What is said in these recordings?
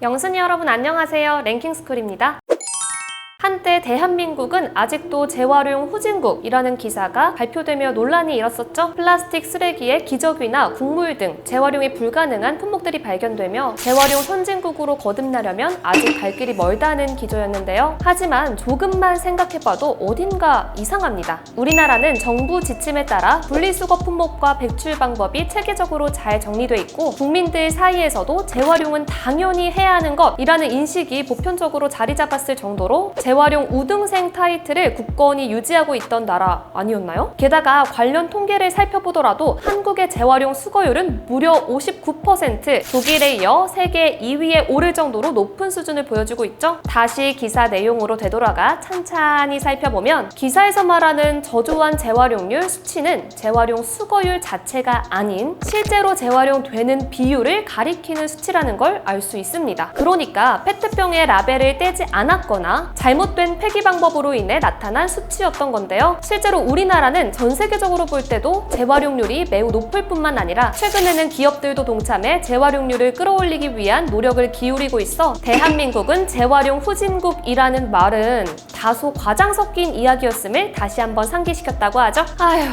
영순이 여러분 안녕하세요. 랭킹스쿨입니다. 한때 대한민국은 아직도 재활용 후진국이라는 기사가 발표되며 논란이 일었었죠. 플라스틱 쓰레기에 기저귀나 국물 등 재활용이 불가능한 품목들이 발견되며 재활용 선진국으로 거듭나려면 아직 갈 길이 멀다는 기조였는데요. 하지만 조금만 생각해봐도 어딘가 이상합니다. 우리나라는 정부 지침에 따라 분리수거 품목과 배출 방법이 체계적으로 잘 정리돼 있고 국민들 사이에서도 재활용은 당연히 해야 하는 것이라는 인식이 보편적으로 자리 잡았을 정도로 재활용 우등생 타이틀을 굳건히 유지하고 있던 나라 아니었나요? 게다가 관련 통계를 살펴보더라도 한국의 재활용 수거율은 무려 59%, 독일에 이어 세계 2위에 오를 정도로 높은 수준을 보여주고 있죠. 다시 기사 내용으로 되돌아가 찬찬히 살펴보면 기사에서 말하는 저조한 재활용률 수치는 재활용 수거율 자체가 아닌 실제로 재활용되는 비율을 가리키는 수치라는 걸 알 수 있습니다. 그러니까 페트병의 라벨을 떼지 않았거나 잘못된 폐기 방법으로 인해 나타난 수치였던 건데요. 실제로 우리나라는 전 세계적으로 볼 때도 재활용률이 매우 높을 뿐만 아니라 최근에는 기업들도 동참해 재활용률을 끌어올리기 위한 노력을 기울이고 있어 대한민국은 재활용 후진국이라는 말은 다소 과장 섞인 이야기였음을 다시 한번 상기시켰다고 하죠. 아휴,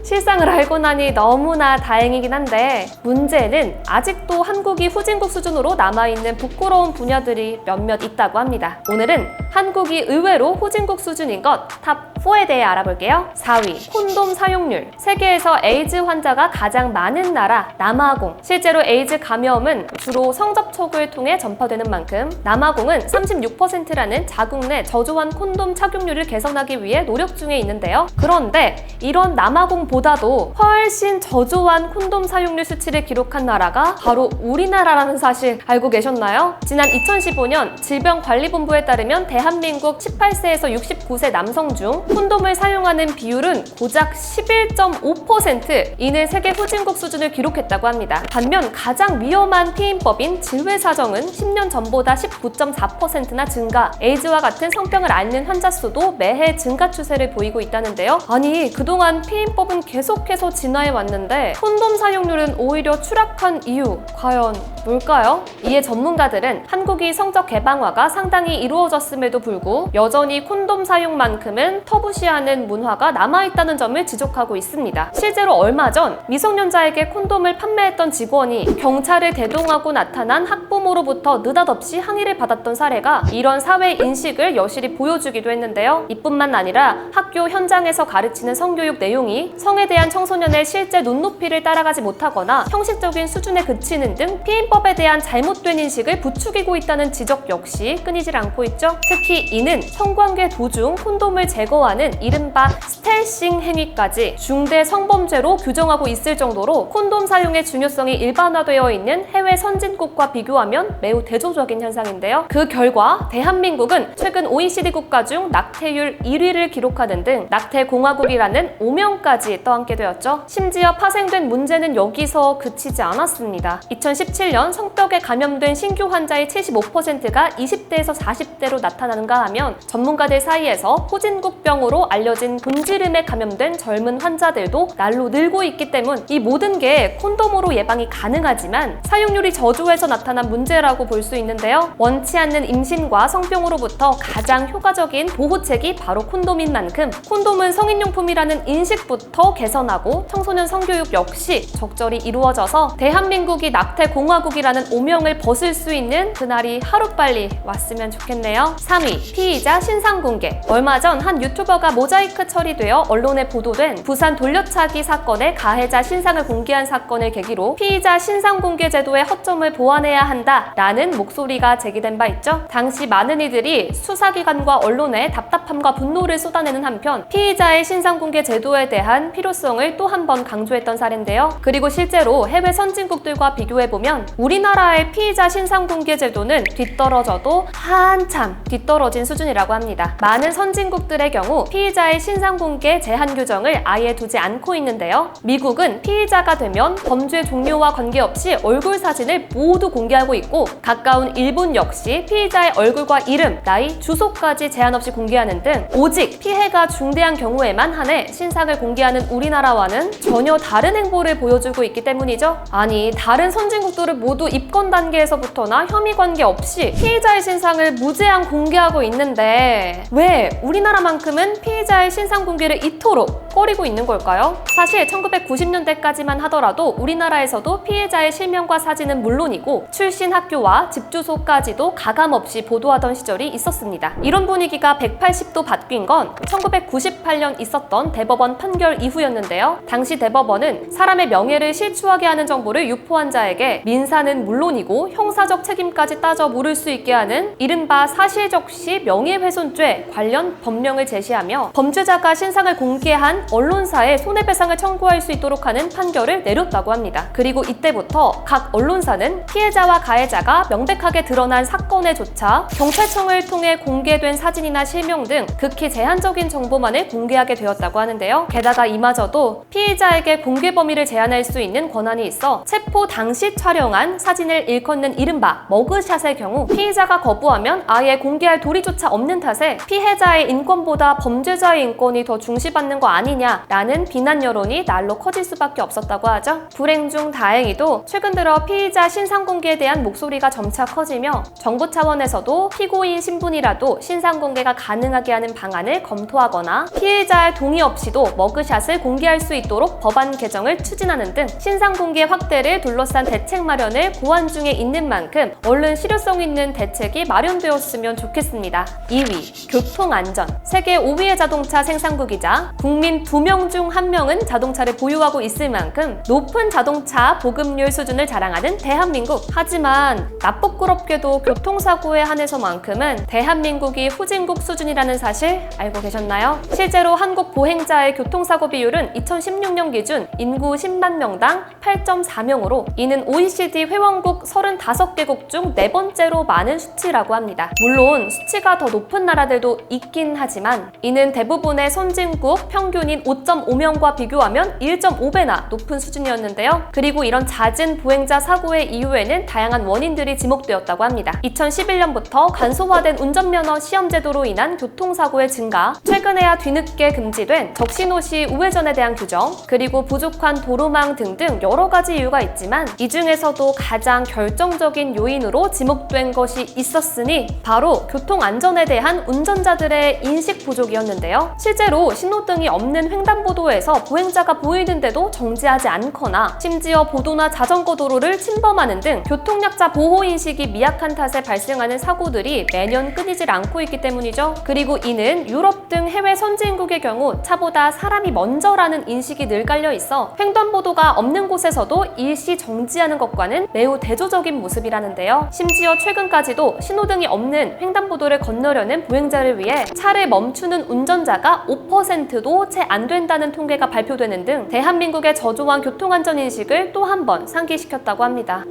실상을 알고 나니 너무나 다행이긴 한데 문제는 아직도 한국이 후진국 수준으로 남아있는 부끄러운 분야들이 몇몇 있다고 합니다. 오늘은 한국이 의외로 후진국 수준인 것 탑 4에 대해 알아볼게요. 4위, 콘돔 사용률. 세계에서 에이즈 환자가 가장 많은 나라 남아공. 실제로 에이즈 감염은 주로 성접촉을 통해 전파되는 만큼 남아공은 36%라는 자국 내 저조한 콘돔 착용률을 개선하기 위해 노력 중에 있는데요. 그런데 이런 남아공보다도 훨씬 저조한 콘돔 사용률 수치를 기록한 나라가 바로 우리나라라는 사실 알고 계셨나요? 지난 2015년 질병관리본부에 따르면 대한민국 18세에서 69세 남성 중 콘돔을 사용하는 비율은 고작 11.5%, 이는 세계 후진국 수준을 기록했다고 합니다. 반면 가장 위험한 피임법인 질외사정은 10년 전보다 19.4%나 증가, 에이즈와 같은 성병을 앓는 환자 수도 매해 증가 추세를 보이고 있다는데요. 아니, 그동안 피임법은 계속해서 진화해 왔는데 콘돔 사용률은 오히려 추락한 이유, 과연 뭘까요? 이에 전문가들은 한국이 성적 개방화가 상당히 이루어졌음에도 불구하고 여전히 콘돔 사용만큼은 터부시하는 문화가 남아있다는 점을 지적하고 있습니다. 실제로 얼마 전 미성년자에게 콘돔을 판매했던 직원이 경찰을 대동하고 나타난 학부모로부터 느닷없이 항의를 받았던 사례가 이런 사회 인식을 여실히 보여주기도 했는데요. 이뿐만 아니라 학교 현장에서 가르치는 성교육 내용이 성에 대한 청소년의 실제 눈높이를 따라가지 못하거나 형식적인 수준에 그치는 등 피임법에 대한 잘못된 인식을 부추기고 있다는 지적 역시 끊이질 않고 있죠. 특히 이는 성관계 도중 콘돔을 제거하는 이른바 스텔싱 행위까지 중대 성범죄로 규정하고 있을 정도로 콘돔 사용의 중요성이 일반화되어 있는 해외 선진국과 비교하면 매우 대조적인 현상인데요. 그 결과 대한민국은 최근 OECD 국가 중 낙태율 1위를 기록하는 등 낙태공화국이라는 오명까지 떠안게 되었죠. 심지어 파생된 문제는 여기서 그치지 않았습니다. 2017년 성벽에 감염된 신규 환자의 75%가 20대에서 40대로 나타나는가 하면 전문가들 사이에서 후진국병으로 알려진 분지름에 감염된 젊은 환자들도 날로 늘고 있기 때문 이 모든 게 콘돔으로 예방이 가능하지만 사용률이 저조해서 나타난 문제라고 볼 수 있는데요. 원치 않는 임신과 성병으로부터 가장 효과적인 보호책이 바로 콘돔인 만큼 콘돔은 성인용품이라는 인식부터 개선하고 청소년 성교육 역시 적절히 이루어져서 대한민국이 낙태공화국이라는 오명을 벗을 수 있는 그날이 하루빨리 왔으면 좋겠네요. 3위, 피의자 신상 공개. 얼마 전 한 유튜버가 모자이크 처리되어 언론에 보도된 부산 돌려차기 사건의 가해자 신상을 공개한 사건을 계기로 피의자 신상 공개 제도의 허점을 보완해야 한다라는 목소리가 제기된 바 있죠. 당시 많은 이들이 수사기관과 언론에 답답함과 분노를 쏟아내는 한편 피의자의 신상 공개 제도에 대한 필요성을 또 한 번 강조했던 사례인데요. 그리고 실제로 해외 선진국들과 비교해보면 우리나라의 피의자 신상 공개 제도는 뒤떨어져도 한참 뒤떨어진 수준이라고 합니다. 많은 선진국들의 경우 피의자의 신상 공개 제한 규정을 아예 두지 않고 있는데요. 미국은 피의자가 되면 범죄 종료와 관계없이 얼굴 사진을 모두 공개하고 있고, 가까운 일본 역시 피의자의 얼굴과 이름, 나이, 주소까지 제한 없이 공개하는 등 오직 피해가 중대한 경우에만 한해 신상을 공개하는 우리나라와는 전혀 다른 행보를 보여주고 있기 때문이죠. 아니, 다른 선진국들은 모두 입건 단계에서부터나 혐의 관계 없이 피의자의 신상을 무제한 공개하고 있는데 왜 우리나라만큼은 피의자의 신상 공개를 이토록 꺼리고 있는 걸까요? 사실 1990년대까지만 하더라도 우리나라에서도 피해자의 실명과 사진은 물론이고 출신 학교와 집 주소까지도 가감없이 보도하던 시절이 있었습니다. 이런 분위기가 180도 바뀐 건 1998년 있었던 대법원 판결 이후였는데요. 당시 대법원은 사람의 명예를 실추하게 하는 정보를 유포한 자에게 민사는 물론이고 형사적 책임까지 따져 물을 수 있게 하는 이른바 사실적시 명예훼손죄 관련 법령을 제시하며 범죄자가 신상을 공개한 언론사에 손해배상을 청구할 수 있도록 하는 판결을 내렸다고 합니다. 그리고 이때부터 각 언론사는 피해자와 가해자가 명백하게 드러난 사건에 조차 경찰청을 통해 공개된 사진이나 실명 등 극히 제한적인 정보만을 공개하게 되었다고 하는데요. 게다가 이마저도 피의자에게 공개 범위를 제한할 수 있는 권한이 있어 체포 당시 촬영한 사진을 일컫는 이른바 머그샷의 경우 피의자가 거부하면 아예 공개할 도리조차 없는 탓에 피해자의 인권보다 범죄자의 인권이 더 중시받는 거 아니냐라는 비난 여론이 날로 커질 수밖에 없었다고 하죠. 불행 중 다행히도 최근 들어 피의자 신상 공개에 대한 목소리가 점차 커지며 정부 차원에서도 피고인 신분이라도 신상 공개가 가능하게 하는 방안을 검토하거나 피해자의 동의 없이도 머그샷을 공개할 수 있도록 법안 개정을 추진하는 등 신상 공개 확대를 둘러싼 대책 마련을 고안 중에 있는 만큼 얼른 실효성 있는 대책이 마련되었으면 좋겠습니다. 2위, 교통안전. 세계 5위의 자동차 생산국이자 국민 2명 중 1명은 자동차를 보유하고 있을 만큼 높은 자동차 보급률 수준을 자랑하는 대한민국. 하지만 나쁘끄럽게도 교통사고에 한해서만큼은 대한민국이 후진국 수준이라는 사실 알고 계셨나요? 실제로 한국 보행자의 교통사고 비율은 2016년 기준 인구 10만 명당 8.4명으로 이는 OECD 회원국 35개국 중 4번째로 많은 수치라고 합니다. 물론 수치가 더 높은 나라들도 있긴 하지만 이는 대부분의 선진국 평균인 5.5명과 비교하면 1.5배나 높은 수준이었는데요. 그리고 이런 잦은 보행자 사고의 이유에는 다양한 원인들이 지목되었다고 합니다. 2011년부터 간소화된 운전면허 시험제도로 인한 교통사고의 증가, 최근에야 뒤늦게 금지된 적신호 시 우회전에 대한 규정, 그리고 부족한 도로망 등등 여러 가지 이유가 있지만 이 중에서도 가장 결정적인 요인으로 지목된 것이 있었으니 바로 교통안전에 대한 운전자들의 인식 부족이었는데요. 실제로 신호등이 없는 횡단보도에서 보행자가 보이는데도 정지하지 않거나 심지어 보도나 자전거 도로를 침범하는 등 교통약자 보호인식이 미약한 탓에 발생하는 사고들이 매년 끊이질 않고 있기 때문이죠. 그리고 이는 유럽 등 해외 선진국의 경우 차보다 사람이 먼저라는 인식이 늘 깔려 있어 횡단보도가 없는 곳에서도 일시 정지하는 것과는 매우 대조적인 모습이라는데요. 심지어 최근까지도 신호등이 없는 횡단보도를 건너려는 보행자를 위해 차를 멈추는 운전자가 5%도 채 안 된다는 통계가 발표되는 등 대한민국의 저조한 교통안전인식을 또 한 번 상기시켰다고 합니다.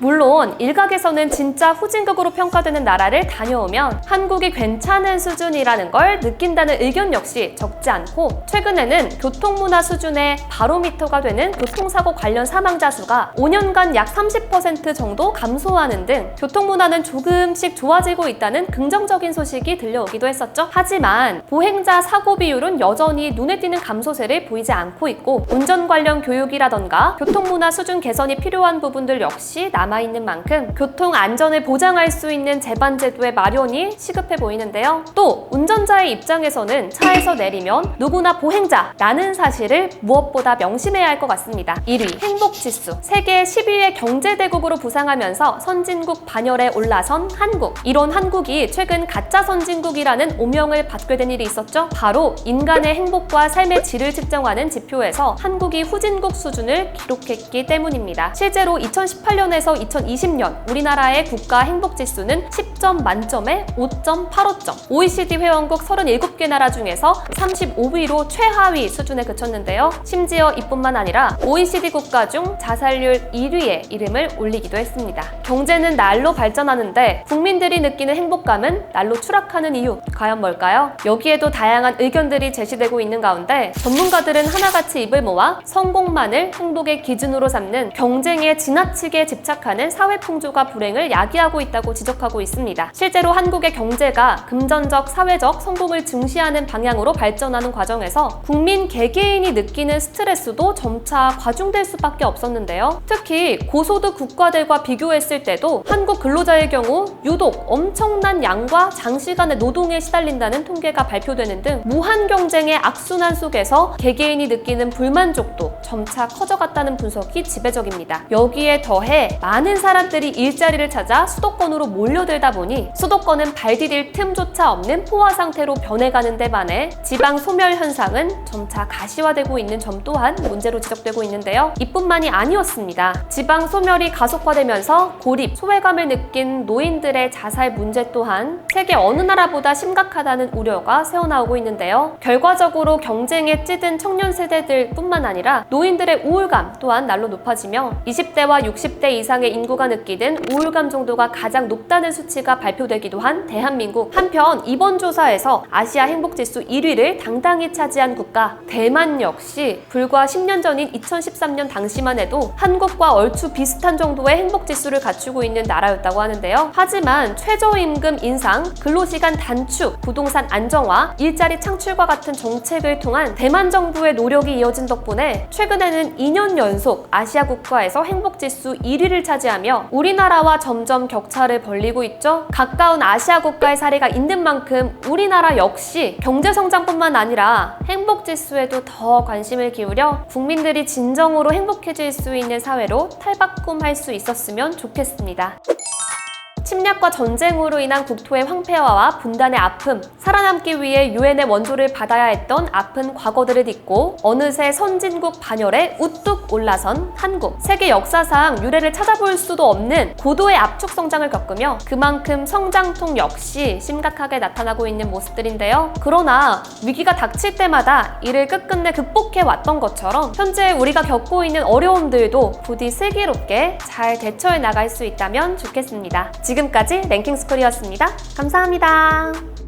물론 일각에서는 진짜 후진국으로 평가되는 나라를 다녀오면 한국이 괜찮은 수준이라는 걸 느낀다는 의견 역시 적지 않고 최근에는 교통문화 수준의 바로미터가 되는 교통사고 관련 사망자 수가 5년간 약 30% 정도 감소하는 등 교통문화는 조금씩 좋아지고 있다는 긍정적인 소식이 들려오기도 했었죠. 하지만 보행자 사고 비율은 여전히 눈에 띄는 감소세를 보이지 않고 있고 운전 관련 교육이라던가 교통문화 수준 개선이 필요한 부분들 역시 남아있는 만큼 교통 안전을 보장할 수 있는 제반제도의 마련이 시급해 보이는데요. 또 운전자의 입장에서는 차에서 내리면 누구나 보행자라는 사실을 무엇보다 명심해야 할 것 같습니다. 1위, 행복지수. 세계 10위의 경제대국으로 부상하면서 선진국 반열에 올라선 한국. 이런 한국이 최근 가짜 선진국이라는 오명을 받게 된 일이 있었죠. 바로 인간의 행복과 삶의 질을 측정하는 지표에서 한국이 후진국 수준을 기록했기 때문입니다. 실제로 2018년에서 2020년 우리나라의 국가 행복지수는 10점 만점에 5.85점. OECD 회원국 37개 나라 중에서 35위로 최하위 수준에 그쳤는데요. 심지어 이뿐만 아니라 OECD 국가 중 자살률 1위에 이름을 올리기도 했습니다. 경제는 날로 발전하는데 국민들이 느끼는 행복감은 날로 추락하는 이유, 과연 뭘까요? 여기에도 다양한 의견들이 제시되고 있는 가운데 전문가들은 하나같이 입을 모아 성공만을 행복의 기준으로 삼는 경쟁에 지나치게 집착하는 사회 풍조가 불행을 야기하고 있다고 지적하고 있습니다. 실제로 한국의 경제가 금전적, 사회적 성공을 중시하는 방향으로 발전하는 과정에서 국민 개개인이 느끼는 스트레스도 점차 과중될 수밖에 없었는데요. 특히 고소득 국가들과 비교했을 때도 한국 근로자의 경우 유독 엄청난 양과 장시간의 노동에 시달린다는 통계가 발표되는 등 무한 경쟁의 악순환 속에서 개개인이 느끼는 불만족도 점차 커져갔다는 분석이 지배적입니다. 여기에 더해 많은 사람들이 일자리를 찾아 수도권으로 몰려들다 보니 수도권은 발 디딜 틈조차 없는 포화 상태로 변해가는 데 반해 지방 소멸 현상은 점차 가시화되고 있는 점 또한 문제로 지적되고 있는데요. 이뿐만이 아니었습니다. 지방 소멸이 가속화되면서 고립, 소외감을 느낀 노인들의 자살 문제 또한 세계 어느 나라보다 심각하다는 우려가 새어나오고 있는데요. 결과적으로 경쟁에 찌든 청년 세대들 뿐만 아니라 노인들의 우울감 또한 날로 높아지며 20대와 60대 이상의 인구가 느끼는 우울감 정도가 가장 높다는 수치가 발표되기도 한 대한민국. 한편 이번 조사에서 아시아 행복지수 1위를 당당히 차지한 국가 대만 역시 불과 10년 전인 2013년 당시만 해도 한국과 얼추 비슷한 정도의 행복지수를 갖추고 있는 나라였다고 하는데요. 하지만 최저임금 인상, 근로시간 단축, 부동산 안정화, 일자리 창출과 같은 정책을 통한 대만 정부의 노력이 이어진 덕분에 최근에는 2년 연속 아시아 국가에서 행복지수 1위를 차지하며 우리나라와 점점 격차를 벌리고 있죠. 가까운 아시아 국가의 사례가 있는 만큼 우리나라 역시 경제성장뿐만 아니라 행복지수에도 더 관심을 기울여 국민들이 진정으로 행복해질 수 있는 사회로 탈바꿈할 수 있었으면 좋겠습니다. 침략과 전쟁으로 인한 국토의 황폐화와 분단의 아픔, 살아남기 위해 유엔의 원조를 받아야 했던 아픈 과거들을 딛고 어느새 선진국 반열에 우뚝 올라선 한국. 세계 역사상 유례를 찾아볼 수도 없는 고도의 압축 성장을 겪으며 그만큼 성장통 역시 심각하게 나타나고 있는 모습들인데요. 그러나 위기가 닥칠 때마다 이를 끝끝내 극복해 왔던 것처럼 현재 우리가 겪고 있는 어려움들도 부디 슬기롭게 잘 대처해 나갈 수 있다면 좋겠습니다. 지금까지 랭킹스쿨이었습니다. 감사합니다.